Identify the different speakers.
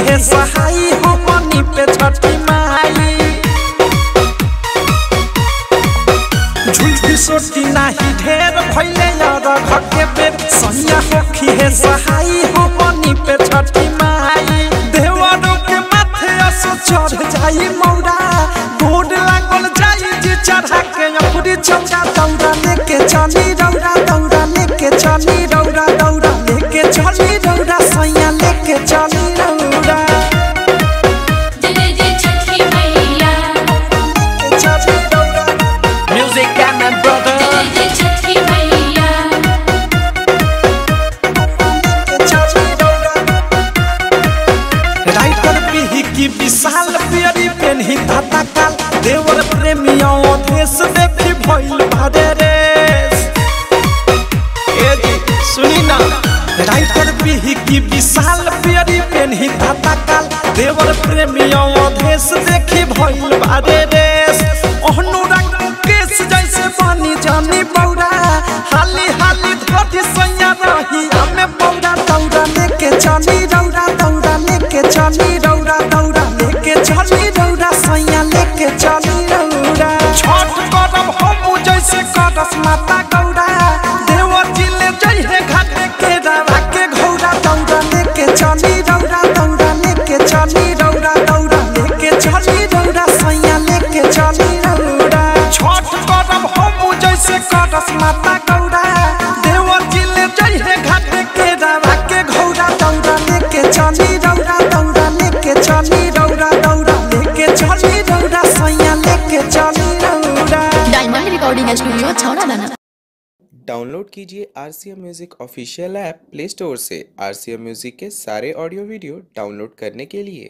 Speaker 1: है सहाई हमनी पे छठी माई। झुलझुल सोटी नाही ढेर भइले यार घर के बेर सैया होखी है सहाई हमनी पे छठी माई। देवरों के माथे असो चढ़ जाई मौरा गोड़ लागल जाई जी चढ़ा के अपुरी चौका दौड़ा लेके चली रौरा दौड़ा लेके चली रौरा दौड़ा लेके चली रौरा सैया लेके चली रौरा। Music and my brother writer पीही की विशाल प्यारी पेन्ही धाता काल देवर प्रेमियों देश देखी भइल भारे रेस। ए जी सुनी ना राइटर पीही की विशाल प्यारी पेन्ही धाता काल देवर प्रेमियों देश देखी भइल भारे रेस। अनुराग केस जैसे बनी जानी बौरा हाली हाली धोती सैया रही हमें बौरा दौड़ा लेके चली रौरा दौड़ा लेके चली रौरा दौड़ा लेके चली रौरा सैया लेके चली रौरा। छठ करब हम जैसे करस माता गौरा देवर जी ले जइहे घाट के रावा के घौरा दौड़ा लेके चली रौरा दौड़ा लेके चली रौरा दौड़ा लेके चली रौरा सैया लेके चली रौरा। छठ करब हम जैसे करस माता गौरा देवर जी ले जइहे घाट के रावा के घौरा दौड़ा लेके चली रौरा दौड़ा लेके चली रौरा दौड़ा लेके चली रौरा सैया लेके चली रौरा।
Speaker 2: Diamond recording studio छौड़ादाना।
Speaker 3: डाउनलोड कीजिए RCM music official app play store से। RCM म्यूजिक के सारे ऑडियो वीडियो डाउनलोड करने के लिए